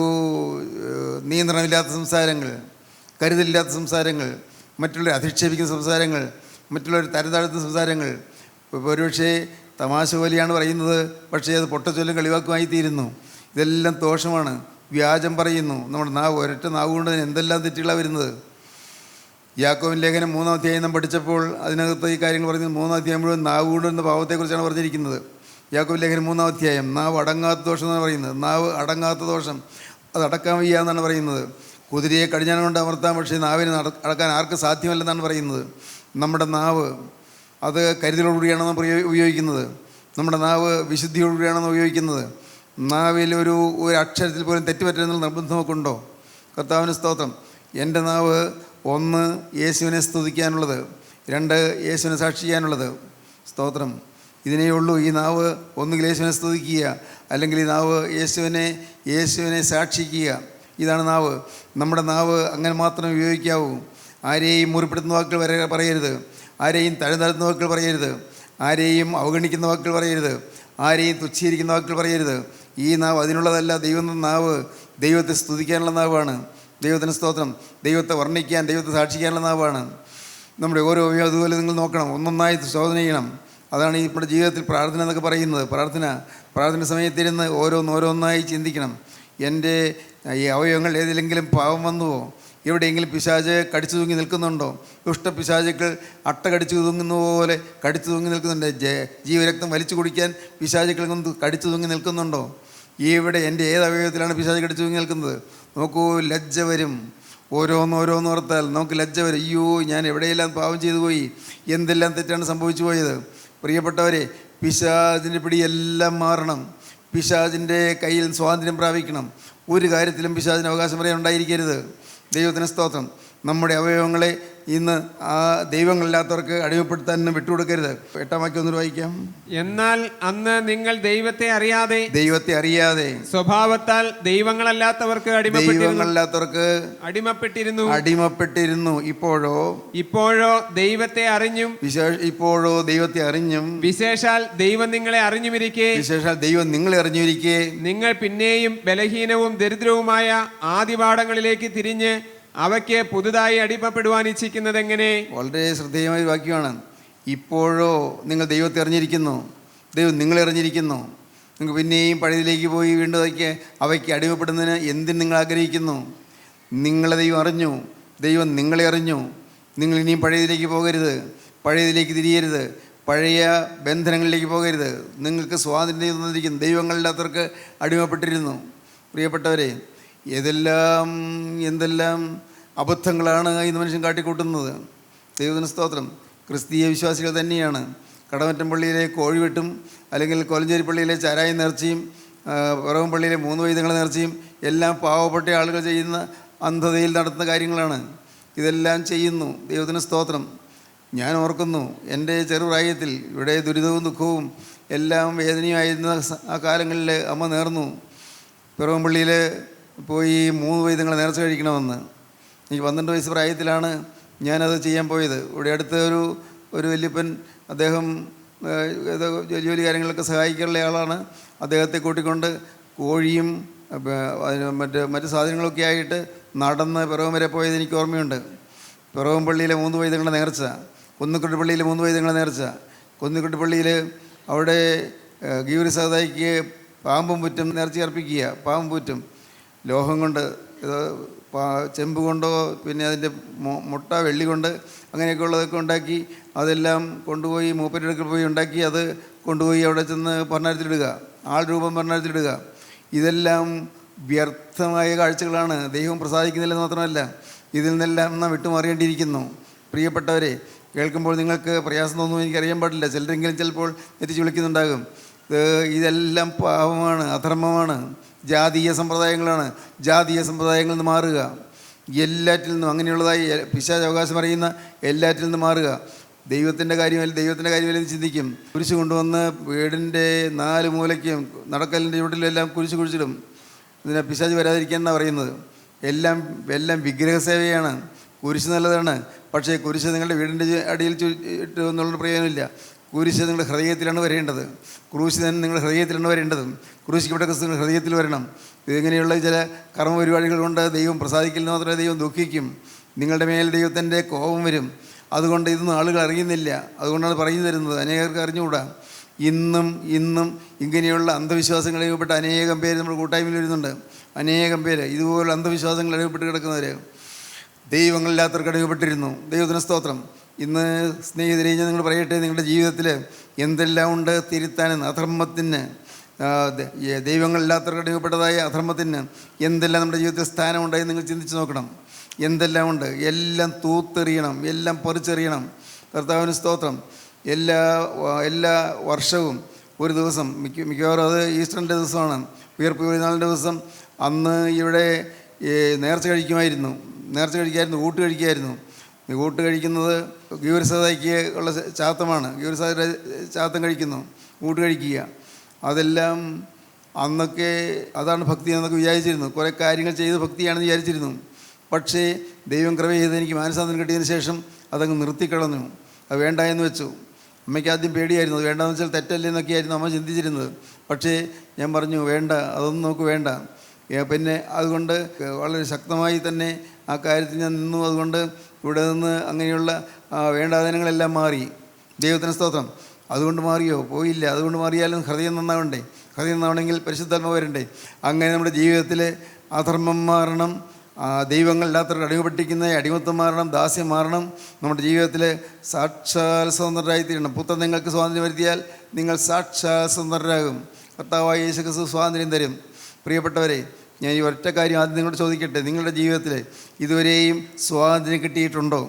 നിയന്ത്രണമില്ലാത്ത സംസാരങ്ങൾ, കരുതലില്ലാത്ത സംസാരങ്ങൾ, മറ്റുള്ളവരെ അധിക്ഷേപിക്കുന്ന സംസാരങ്ങൾ, മറ്റുള്ളവർ തരതാഴ്ത്തുന്ന സംസാരങ്ങൾ. ഒരുപക്ഷേ തമാശ പോലെയാണ് പറയുന്നത്, പക്ഷേ അത് പൊട്ടച്ചൊല്ലും കളിവാക്കുമായി തീരുന്നു. ഇതെല്ലാം ദോഷമാണ്. വ്യാജം പറയുന്നു. നമ്മുടെ നാവ്, ഒരൊറ്റ നാവ് കൊണ്ട് തന്നെ എന്തെല്ലാം തെറ്റുകളാണ് വരുന്നത്. യാക്കോബിൻ ലേഖനം 3-ാം അധ്യായം നാം പഠിച്ചപ്പോൾ അതിനകത്ത് ഈ കാര്യങ്ങൾ പറയുന്നത് 3-ാം അധ്യായം മുഴുവൻ നാവ് കൊണ്ടുവരുന്ന പാവത്തെക്കുറിച്ചാണ് പറഞ്ഞിരിക്കുന്നത്. യാക്കോബിൻ ലേഖനം 3-ാം അധ്യായം, നാവ് അടങ്ങാത്ത ദോഷം എന്നാണ് പറയുന്നത്. നാവ് അടങ്ങാത്ത ദോഷം, അത് അടക്കാൻ വയ്യ എന്നാണ് പറയുന്നത്. കുതിരയെ കടിഞ്ഞാൻ കൊണ്ട് അമർത്താം, പക്ഷേ നാവിനെ അടക്കാൻ ആർക്ക് സാധ്യമല്ലെന്നാണ് പറയുന്നത്. നമ്മുടെ നാവ് അത് കരുതലോടുകൂടിയാണ് നാം ഉപയോഗിക്കുന്നത്. നമ്മുടെ നാവ് വിശുദ്ധിയോടുകൂടിയാണ് നാം ഉപയോഗിക്കുന്നത്. നാവിൽ ഒരു അക്ഷരത്തിൽ പോലും തെറ്റുപറ്റുന്ന നിർബന്ധമൊക്കെ ഉണ്ടോ? കർത്താവിന് സ്തോത്രം. എൻ്റെ നാവ് 1 യേശുവിനെ സ്തുതിക്കാനുള്ളത്, 2 യേശുവിനെ സാക്ഷിക്കാനുള്ളത്. സ്തോത്രം. ഇതിനേ ഉള്ളൂ. ഈ നാവ് ഒന്നുകിൽ യേശുവിനെ സ്തുതിക്കുക, അല്ലെങ്കിൽ ഈ നാവ് യേശുവിനെ സാക്ഷിക്കുക. ഇതാണ് നാവ്. നമ്മുടെ നാവ് അങ്ങനെ മാത്രം ഉപയോഗിക്കാവൂ. ആരെയും മുറിപ്പെടുത്തുന്ന വാക്കുകൾ പറയരുത്, ആരെയും തഴുതാഴ്ത്തുന്ന വാക്കുകൾ പറയരുത്, ആരെയും അവഗണിക്കുന്ന വാക്കുകൾ പറയരുത്, ആരെയും തുച്ഛീകരിക്കുന്ന വാക്കുകൾ പറയരുത്. ഈ നാവ് അതിനുള്ളതല്ല. നാവ് ദൈവത്തെ സ്തുതിക്കാനുള്ള നാവാണ്. ദൈവത്തിന് സ്തോത്രം. ദൈവത്തെ വർണ്ണിക്കാൻ, ദൈവത്തെ സാക്ഷിക്കാനുള്ള നാവാണ്. നമ്മുടെ ഓരോ അതുപോലെ നിങ്ങൾ നോക്കണം, ഒന്നൊന്നായി ശോധന ചെയ്യണം. അതാണ് നമ്മുടെ ജീവിതത്തിൽ പ്രാർത്ഥന എന്നൊക്കെ പറയുന്നത്. പ്രാർത്ഥന സമയത്തിരുന്ന് ഓരോന്നായി ചിന്തിക്കണം. എൻ്റെ ഈ അവയവങ്ങൾ ഏതിലെങ്കിലും പാവം വന്നുവോ? എവിടെയെങ്കിലും പിശാച് കടിച്ചു തൂങ്ങി നിൽക്കുന്നുണ്ടോ? ദുഷ്ടപിശാചുക്കൾ അട്ട കടിച്ചു തൂങ്ങുന്ന പോലെ കടിച്ചു തൂങ്ങി നിൽക്കുന്നുണ്ട്. ജീവരക്തം വലിച്ചു കുടിക്കാൻ പിശാചുക്കൾ കടിച്ചു തൂങ്ങി നിൽക്കുന്നുണ്ടോ? ഇവിടെ എൻ്റെ ഏത് അവയവത്തിലാണ് പിശാച് കടിച്ചു തൂങ്ങി നിൽക്കുന്നത്? നോക്കൂ, ലജ്ജ വരും. ഓരോന്ന് ഓർത്താൽ നമുക്ക് ലജ്ജ വരും. അയ്യോ, ഞാൻ എവിടെയെല്ലാം പാപം ചെയ്തു പോയി, എന്തെല്ലാം തെറ്റാണ് സംഭവിച്ചു പോയത്. പ്രിയപ്പെട്ടവരെ, പിശാചിൻ്റെ പിടിയെല്ലാം മാറണം. പിശാചിൻ്റെ കയ്യിൽ സ്വാതന്ത്ര്യം പ്രാപിക്കണം. ഒരു കാര്യത്തിലും പിശാചിന് അവകാശം പറയാൻ ഉണ്ടായിരിക്കരുത്. ദൈവത്തിന് സ്തോത്രം. നമ്മുടെ അവയവങ്ങളെ ഇന്ന് ആ ദൈവങ്ങളില്ലാത്തവർക്ക് അടിമപ്പെടുത്താൻ വിട്ടുകൊടുക്കരുത്. 8-ാം വാക്യം ഒന്നുകൂടി വായിക്കാം. എന്നാൽ അന്ന് നിങ്ങൾ ദൈവത്തെ അറിയാതെ സ്വഭാവത്താൽ ദൈവങ്ങളല്ലാത്തവർക്ക് അടിമപ്പെട്ടിരുന്നു. ഇപ്പോഴോ ദൈവത്തെ അറിഞ്ഞും വിശേഷാൽ ദൈവം നിങ്ങളെ അറിഞ്ഞുമിരിക്കെ നിങ്ങൾ പിന്നെയും ബലഹീനവും ദരിദ്രവുമായ ആദിപാഠങ്ങളിലേക്ക് തിരിഞ്ഞ് അവയ്ക്ക് പുതുതായി അടിമപ്പെടുവാൻ ഇച്ഛിക്കുന്നത് എങ്ങനെ? വളരെ ശ്രദ്ധേയമായ വാക്യമാണ്. ഇപ്പോഴോ നിങ്ങൾ ദൈവത്തെ അറിഞ്ഞിരിക്കുന്നു, ദൈവം നിങ്ങളെ അറിഞ്ഞിരിക്കുന്നു. നിങ്ങൾ പിന്നെയും പഴയതിലേക്ക് പോയി വീണ്ടും അവയ്ക്ക് അടിമപ്പെടുന്നതിന് എന്തിന് നിങ്ങൾ ആഗ്രഹിക്കുന്നു? നിങ്ങളെ ദൈവം അറിഞ്ഞു, ദൈവം നിങ്ങളെ അറിഞ്ഞു. നിങ്ങൾ ഇനിയും പഴയതിലേക്ക് പോകരുത്, പഴയതിലേക്ക് തിരിയരുത്, പഴയ ബന്ധനങ്ങളിലേക്ക് പോകരുത്. നിങ്ങൾക്ക് സ്വാതന്ത്ര്യം തന്നിരിക്കുന്നു. ദൈവങ്ങളില്ലാത്തവർക്ക് അടിമപ്പെട്ടിരുന്നു. പ്രിയപ്പെട്ടവരെ, എന്തെല്ലാം അബദ്ധങ്ങളാണ് ഇന്ന് മനുഷ്യൻ കാട്ടിക്കൂട്ടുന്നത്. ദൈവത്തിന് സ്തോത്രം. ക്രിസ്തീയ വിശ്വാസികൾ തന്നെയാണ് കടമറ്റം പള്ളിയിലെ കോഴിവെട്ടും, അല്ലെങ്കിൽ കോലഞ്ചേരി പള്ളിയിലെ ചാരായ നേർച്ചയും, പിറവം പള്ളിയിലെ 3 വൈദ്യങ്ങളെ നേർച്ചയും എല്ലാം പാവപ്പെട്ട ആളുകൾ ചെയ്യുന്ന അന്ധതയിൽ നടത്തുന്ന കാര്യങ്ങളാണ്. ഇതെല്ലാം ചെയ്യുന്നു. ദൈവത്തിന് സ്തോത്രം. ഞാൻ ഓർക്കുന്നു, എൻ്റെ ചെറുപ്രായത്തിൽ ഇവിടെ ദുരിതവും ദുഃഖവും എല്ലാം വേദനയായിരുന്ന ആ കാലങ്ങളിൽ അമ്മ നേർന്നു. പിറവം പള്ളിയിൽ പോയി 3 വൈദ്യങ്ങളെ നേർച്ച കഴിക്കണമെന്ന്. എനിക്ക് 12 വയസ്സ് പ്രായത്തിലാണ് ഞാനത് ചെയ്യാൻ പോയത്. ഇവിടെ അടുത്ത ഒരു വല്യപ്പൻ, അദ്ദേഹം ജോലി കാര്യങ്ങളൊക്കെ സഹായിക്കാനുള്ള ആളാണ്. അദ്ദേഹത്തെ കൂട്ടിക്കൊണ്ട് കോഴിയും മറ്റ് സാധനങ്ങളൊക്കെ ആയിട്ട് നടന്ന് പിറവം വരെ പോയത് എനിക്ക് ഓർമ്മയുണ്ട്. പിറവം പള്ളിയിലെ 3 വൈദ്യങ്ങളുടെ നേർച്ച, കുന്നിക്കുട്ടി പള്ളിയിലെ 3 വൈദ്യങ്ങളുടെ നേർച്ച. കുന്നിക്കുട്ടി പള്ളിയിൽ അവിടെ ഗീവരി സഹതായിക്ക് പാമ്പും പുറ്റും നേർച്ച അർപ്പിക്കുക. പാമ്പും പുറ്റും ലോഹം കൊണ്ട്, ചെമ്പ് കൊണ്ടോ പിന്നെ അതിൻ്റെ മുട്ട വെള്ളി കൊണ്ട് അങ്ങനെയൊക്കെ ഉള്ളതൊക്കെ ഉണ്ടാക്കി അതെല്ലാം കൊണ്ടുപോയി മൂപ്പരുടെ അടുക്കൽ പോയി ഉണ്ടാക്കി അത് കൊണ്ടുപോയി അവിടെ ചെന്ന് ഭരണത്തിലിടുക, ആൾ രൂപം ഭരണത്തിലിടുക. ഇതെല്ലാം വ്യർത്ഥമായ കാഴ്ചകളാണ്. ദൈവം പ്രസാദിക്കുന്നില്ലെന്ന് മാത്രമല്ല, ഇതിൽ നിന്നെല്ലാം നാം വിട്ടുമാറേണ്ടിയിരിക്കുന്നു. പ്രിയപ്പെട്ടവരെ, കേൾക്കുമ്പോൾ നിങ്ങൾക്ക് പ്രയാസം തോന്നുമെന്ന് എനിക്കറിയാൻ പാടില്ല. ചിലരെങ്കിലും ചിലപ്പോൾ തെറ്റിച്ച് വിളിക്കുന്നുണ്ടാകും. ഇതെല്ലാം പാപമാണ്, അധർമ്മമാണ്, ജാതീയ സമ്പ്രദായങ്ങളാണ്. ജാതീയ സമ്പ്രദായങ്ങളിൽ നിന്ന് മാറുക. എല്ലാറ്റിൽ നിന്നും അങ്ങനെയുള്ളതായി പിശാച് അവകാശം അറിയുന്ന എല്ലാറ്റിൽ നിന്ന് മാറുക. ദൈവത്തിൻ്റെ കാര്യമല്ല ചിന്തിക്കും. കുരിശ് കൊണ്ടുവന്ന് വീടിൻ്റെ 4 മൂലയ്ക്കും നടക്കലിൻ്റെ ചുവട്ടിലെല്ലാം കുരിശ് കുഴിച്ചിടും. ഇതിനെ പിശാച് വരാതിരിക്കാൻ എന്നാണ് പറയുന്നത്. എല്ലാം വിഗ്രഹസേവയാണ്. കുരിശ് നല്ലതാണ്, പക്ഷേ കുരിശ് നിങ്ങളുടെ വീടിൻ്റെ അടിയിൽ ഇട്ട് എന്നുള്ളൊരു പ്രയോജനമില്ല. കുരിശ് നിങ്ങളുടെ ഹൃദയത്തിലാണ് വരേണ്ടത്. ക്രൂശ് തന്നെ നിങ്ങളുടെ ഹൃദയത്തിലാണ് വരേണ്ടത്. ക്രൂശിക്കപ്പെട്ട ക്രിസ്തു നിങ്ങളുടെ ഹൃദയത്തിൽ വരണം. ഇതിങ്ങനെയുള്ള ചില കർമ്മ പരിപാടികൾ കൊണ്ട് ദൈവം പ്രസാദിക്കില്ലെന്ന് മാത്രമേ ദൈവം ദുഃഖിക്കും. നിങ്ങളുടെ മേൽ ദൈവത്തിൻ്റെ കോപം വരും. അതുകൊണ്ട് ഇതൊന്നും ആളുകൾ അറിയുന്നില്ല. അതുകൊണ്ടാണ് പറഞ്ഞു തരുന്നത്. അനേകർക്ക് അറിഞ്ഞുകൂടാ. ഇന്നും ഇങ്ങനെയുള്ള അന്ധവിശ്വാസങ്ങൾ അഴിവപ്പെട്ട അനേകം പേര് നമ്മുടെ കൂട്ടായ്മയിൽ വരുന്നുണ്ട്. അനേകം പേര് ഇതുപോലെ അന്ധവിശ്വാസങ്ങൾ അഴിവപ്പെട്ട് കിടക്കുന്നവർ ദൈവങ്ങളില്ലാത്തവർക്ക് അഴിവപ്പെട്ടിരുന്നു. ദൈവത്തിന് സ്തോത്രം. ഇന്ന് സ്നേഹിതരെ, ഞാൻ നിങ്ങൾ പറയട്ടെ, നിങ്ങളുടെ ജീവിതത്തിൽ എന്തെല്ലാം ഉണ്ട് തിരുത്താനെന്ന്. അധർമ്മത്തിന്, ദൈവങ്ങളില്ലാത്തവർക്ക് അടിമപ്പെട്ടതായ അധർമ്മത്തിന് എന്തെല്ലാം നമ്മുടെ ജീവിതത്തിൽ സ്ഥാനമുണ്ടായി നിങ്ങൾ ചിന്തിച്ച് നോക്കണം. എന്തെല്ലാം ഉണ്ട്. എല്ലാം തൂത്തെറിയണം, എല്ലാം പറിച്ചെറിയണം. കർത്താവിന് സ്തോത്രം. എല്ലാ വർഷവും ഒരു ദിവസം, മിക്കവാറും അത് ഈസ്റ്ററിൻ്റെ ദിവസമാണ്, ഉയർപ്പ് പെരുന്നാളിൻ്റെ ദിവസം, അന്ന് ഇവിടെ നേർച്ച കഴിക്കുമായിരുന്നു. ഊട്ട് കഴിക്കുമായിരുന്നു. ഊട്ട് കഴിക്കുന്നത് ഗീവരസതയ്ക്ക് ഉള്ള ചാത്തമാണ്. ഗീവരസതയുടെ ചാത്തം കഴിക്കുന്നു, ഊട്ട് കഴിക്കുക. അതെല്ലാം അന്നൊക്കെ അതാണ് ഭക്തി എന്നൊക്കെ വിചാരിച്ചിരുന്നു. കുറേ കാര്യങ്ങൾ ചെയ്ത് ഭക്തിയാണെന്ന് വിചാരിച്ചിരുന്നു. പക്ഷേ ദൈവം കൃപ ചെയ്ത് എനിക്ക് മാനസാന്തരം കിട്ടിയതിന് ശേഷം അതങ്ങ് നിർത്തിക്കളഞ്ഞു. അത് വേണ്ട എന്ന് വെച്ചു. അമ്മയ്ക്ക് ആദ്യം പേടിയായിരുന്നു. അത് വേണ്ടാന്ന് വെച്ചാൽ തെറ്റല്ലേ എന്നൊക്കെയായിരുന്നു അമ്മ ചിന്തിച്ചിരുന്നത്. പക്ഷേ ഞാൻ പറഞ്ഞു, വേണ്ട, അതൊന്നും നമുക്ക് വേണ്ട. പിന്നെ അതുകൊണ്ട് വളരെ ശക്തമായി തന്നെ ആ കാര്യത്തിൽ ഞാൻ നിന്നു. അതുകൊണ്ട് ഇവിടെ നിന്ന് അങ്ങനെയുള്ള വേണ്ടാതനങ്ങളെല്ലാം മാറി. ദൈവത്തിന് സ്തോത്രം. അതുകൊണ്ട് മാറിയോ? പോയില്ല. അതുകൊണ്ട് മാറിയാലും ഹൃദയം നന്നാവണ്ടേ? ഹൃദയം നന്നാവണമെങ്കിൽ പരിശുദ്ധാത്മ വരണ്ടേ? അങ്ങനെ നമ്മുടെ ജീവിതത്തിൽ അധർമ്മം മാറണം, ദൈവങ്ങളില്ലാത്തവർക്ക് അടിമപ്പെട്ടിരിക്കുന്ന അടിമത്വം മാറണം, ദാസ്യം മാറണം. നമ്മുടെ ജീവിതത്തിൽ സാക്ഷാൽ സ്വതന്ത്രരായിത്തീരണം. പുത്രൻ നിങ്ങൾക്ക് സ്വാതന്ത്ര്യം വരുത്തിയാൽ നിങ്ങൾ സാക്ഷാൽ സ്വതന്ത്രരാകും. കർത്താവായ യേശു ക്രിസ്തു സ്വാതന്ത്ര്യം തരും. പ്രിയപ്പെട്ടവരെ, ഞാൻ ഈ ഒറ്റ കാര്യം ആദ്യം നിങ്ങളോട് ചോദിക്കട്ടെ, നിങ്ങളുടെ ജീവിതത്തിൽ ഇതുവരെയും സ്വാതന്ത്ര്യം കിട്ടിയിട്ടുണ്ടോ?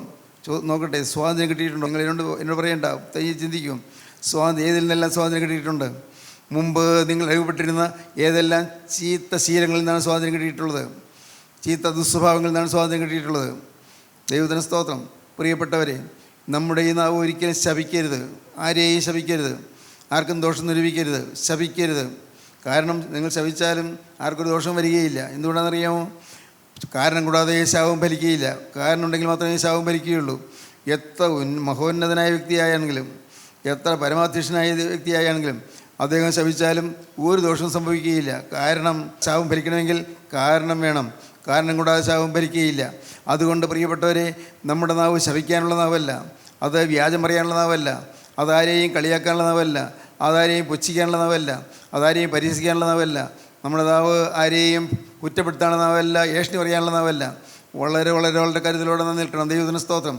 നോക്കട്ടെ, സ്വാതന്ത്ര്യം കിട്ടിയിട്ടുണ്ടോ? നിങ്ങൾ എന്നോട് പറയണ്ട, തയ്യെ ചിന്തിക്കും. ഏതിൽ നിന്നെല്ലാം സ്വാതന്ത്ര്യം കിട്ടിയിട്ടുണ്ട്? മുമ്പ് നിങ്ങൾ അഴിവുപെട്ടിരുന്ന ഏതെല്ലാം ചീത്ത ശീലങ്ങളിൽ നിന്നാണ് സ്വാതന്ത്ര്യം കിട്ടിയിട്ടുള്ളത്? ചീത്ത ദുസ്വഭാവങ്ങളിൽ നിന്നാണ് സ്വാതന്ത്ര്യം കിട്ടിയിട്ടുള്ളത്? ദൈവത്തിന് സ്തോത്രം. പ്രിയപ്പെട്ടവരെ, നമ്മുടെ ഈ നാവ് ഒരിക്കലും ശപിക്കരുത്, ആരെയും ശപിക്കരുത്, ആർക്കും ദോഷം നിരൂപിക്കരുത്, ശപിക്കരുത്. കാരണം നിങ്ങൾ ശപിച്ചാലും ആർക്കൊരു ദോഷം വരികയില്ല. എന്തുകൊണ്ടാണെന്നറിയാമോ? കാരണം കൂടാതെ ശാപം ഫലിക്കുകയില്ല. കാരണം ഉണ്ടെങ്കിൽ മാത്രമേ ശാപം ഫലിക്കുകയുള്ളൂ. എത്ര മഹോന്നതനായ വ്യക്തിയായെങ്കിലും, എത്ര പരമാധ്യക്ഷനായ വ്യക്തിയായെങ്കിലും അദ്ദേഹം ശപിച്ചാലും ഒരു ദോഷവും സംഭവിക്കുകയില്ല. കാരണം ശാപം ഫലിക്കണമെങ്കിൽ കാരണം വേണം. കാരണം കൂടാതെ ശാപം ഫലിക്കുകയില്ല. അതുകൊണ്ട് പ്രിയപ്പെട്ടവരെ, നമ്മുടെ നാവ് ശപിക്കാനുള്ള നാവല്ല, അത് വ്യാജം പറയാനുള്ള നാവല്ല, അതാരെയും കളിയാക്കാനുള്ള നാവല്ല, അതാരെയും പുച്ഛിക്കാനുള്ള നാവല്ല, അതാരെയും പരിഹസിക്കാനുള്ള നാവല്ല, നമ്മുടെ നാവ് ആരെയും കുറ്റപ്പെടുത്താനുള്ള നാവല്ല, ഏഷണി പറയാനുള്ള നാവല്ല. വളരെ വളരെ വളരെ കരുതലോടെ നിൽക്കണം. ദൈവത്തിന് സ്തോത്രം.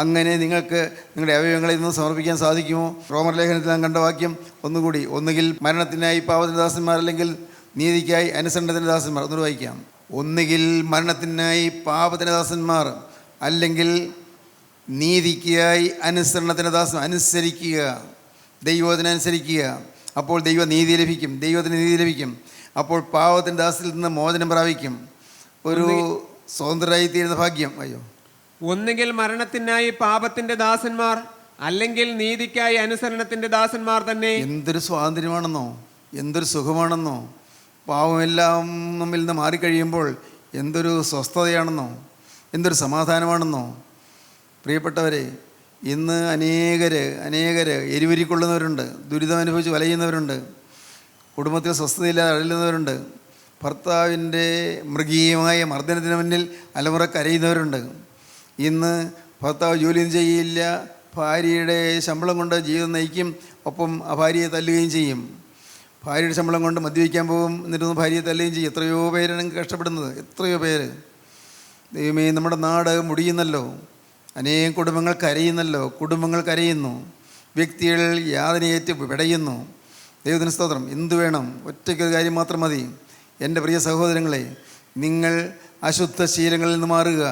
അങ്ങനെ നിങ്ങൾക്ക് നിങ്ങളുടെ അവയവങ്ങളെ ഇന്ന് സമർപ്പിക്കാൻ സാധിക്കുമോ? റോമർ ലേഖനത്തിൽ നാം കണ്ട വാക്യം ഒന്നുകൂടി, ഒന്നുകിൽ മരണത്തിനായി പാപത്തിൻ്റെ ദാസന്മാർ, അല്ലെങ്കിൽ നീതിക്കായി അനുസരണത്തിൻ്റെ ദാസന്മാർ. ഒന്നുകൂടി വായിക്കാം. ഒന്നുകിൽ മരണത്തിനായി പാപത്തിൻ്റെ ദാസന്മാർ, അല്ലെങ്കിൽ നീതിക്കായി അനുസരണത്തിൻ്റെ ദാസന്മാർ. അനുസരിക്കുക, ദൈവത്തിനനുസരിക്കുക, അപ്പോൾ ദൈവനീതി ലഭിക്കും, ദൈവത്തിന് നീതി ലഭിക്കും. അപ്പോൾ പാപത്തിൻ്റെ ദാസത്തിൽ നിന്ന് മോചനം പ്രാപിക്കും, ഒരു സ്വതന്ത്രരായി തീരുന്ന ഭാഗ്യം. അയ്യോ, ഒന്നുകിൽ മരണത്തിനായി പാപത്തിന്റെ ദാസന്മാർ, അല്ലെങ്കിൽ നീതിക്കായി അനുസരണത്തിന്റെ ദാസന്മാർ തന്നെ. എന്തൊരു സ്വാതന്ത്ര്യമാണെന്നോ, എന്തൊരു സുഖമാണെന്നോ! പാവമെല്ലാം നമ്മിൽ നിന്ന് മാറിക്കഴിയുമ്പോൾ എന്തൊരു സ്വസ്ഥതയാണെന്നോ, എന്തൊരു സമാധാനമാണെന്നോ! പ്രിയപ്പെട്ടവരെ, ഇന്ന് അനേകർ എരിവരിക്കൊള്ളുന്നവരുണ്ട്, ദുരിതം അനുഭവിച്ച് വലയുന്നവരുണ്ട്, കുടുംബത്തിൽ സ്വസ്ഥതയില്ലാതെ അഴലുന്നവരുണ്ട്, ഭർത്താവിൻ്റെ മൃഗീയമായ മർദ്ദനത്തിന് മുന്നിൽ അലമുറ കരയുന്നവരുണ്ട്. ഇന്ന് ഭർത്താവ് ജോലിയും ചെയ്യില്ല, ഭാര്യയുടെ ശമ്പളം കൊണ്ട് ജീവിതം നയിക്കും, ഒപ്പം ആ ഭാര്യയെ തല്ലുകയും ചെയ്യും. ഭാര്യയുടെ ശമ്പളം കൊണ്ട് മദ്യപിക്കാൻ പോകും, എന്നിട്ടൊന്ന് ഭാര്യയെ തല്ലുകയും ചെയ്യും. എത്രയോ പേരാണ് കഷ്ടപ്പെടുന്നത്, എത്രയോ പേര്. ദൈവമേ, നമ്മുടെ നാട് മുടിയുന്നല്ലോ, അനേകം കുടുംബങ്ങൾ കരയുന്നല്ലോ, കുടുംബങ്ങൾ കരയുന്നു, വ്യക്തികൾ യാതനയേറ്റ് പിടയുന്നു. ദൈവത്തിന് സ്തോത്രം. എന്തു വേണം? ഒറ്റയ്ക്കൊരു കാര്യം മാത്രം മതി. എൻ്റെ പ്രിയ സഹോദരങ്ങളെ, നിങ്ങൾ അശുദ്ധ ശീലങ്ങളിൽ നിന്ന് മാറുക,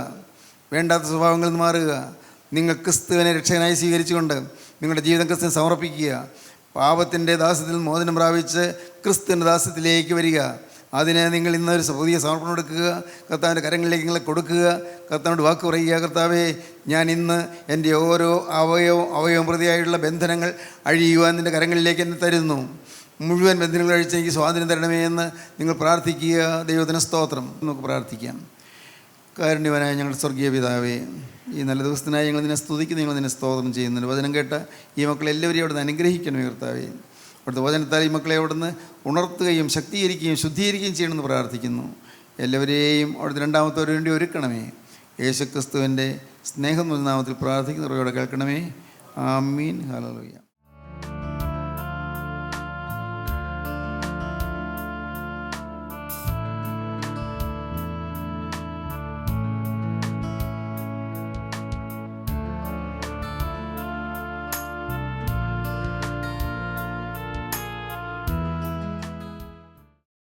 വേണ്ടാത്ത സ്വഭാവങ്ങളിൽ നിന്ന് മാറുക. നിങ്ങൾ ക്രിസ്തുവിനെ രക്ഷകനായി സ്വീകരിച്ചുകൊണ്ട് നിങ്ങളുടെ ജീവിതം ക്രിസ്തുവിന് സമർപ്പിക്കുക. പാപത്തിൻ്റെ ദാസ്യത്തിൽ മോചനം പ്രാപിച്ച് ക്രിസ്തുവിൻ്റെ ദാസ്യത്തിലേക്ക് വരിക. അതിന് നിങ്ങൾ ഇന്നൊരു പുതിയ സമർപ്പണം എടുക്കുക, കർത്താവിൻ്റെ കരങ്ങളിലേക്ക് നിങ്ങളെ കൊടുക്കുക, കർത്താവിനോട് വാക്ക് പറയുക. കർത്താവേ, ഞാൻ ഇന്ന് എൻ്റെ ഓരോ അവയവം പ്രതിയായുള്ള ബന്ധനങ്ങൾ അഴിയുവാൻ നിൻ്റെ കരങ്ങളിലേക്ക് എന്നെ തരുന്നു. മുഴുവൻ ബന്ധനങ്ങൾ അഴിച്ച് എനിക്ക് സ്വാതന്ത്ര്യം തരണമേ എന്ന് നിങ്ങൾ പ്രാർത്ഥിക്കുക. ദൈവത്തിന് സ്തോത്രം. നമുക്ക് പ്രാർത്ഥിക്കാം. കാരുണ്യവാനായ ഞങ്ങളുടെ സ്വർഗീയ പിതാവേ, ഈ നല്ല ദിവസത്തിനായി ഞങ്ങൾ നിന്നെ സ്തുതിക്കുന്നു, ഞങ്ങൾ നിന്നെ സ്തോത്രം ചെയ്യുന്നുണ്ട്. വചനം കേട്ട ഈ മക്കളെല്ലാവരെയും അവിടുന്ന് അനുഗ്രഹിക്കണമേ കർത്താവേ. അവിടുത്തെ വചനത്താൽ ഈ മക്കളെ അവിടുന്ന് ഉണർത്തുകയും ശക്തീകരിക്കുകയും ശുദ്ധീകരിക്കുകയും ചെയ്യണമെന്ന് പ്രാർത്ഥിക്കുന്നു. എല്ലാവരെയും അവിടുത്തെ രണ്ടാമത്തവർ വേണ്ടി ഒരുക്കണമേ. യേശുക്രിസ്തുവിൻ്റെ സ്നേഹം നാമത്തിൽ പ്രാർത്ഥിക്കുന്നവരോട് കേൾക്കണമേ. ആമീൻ. ഹല്ലേലൂയ.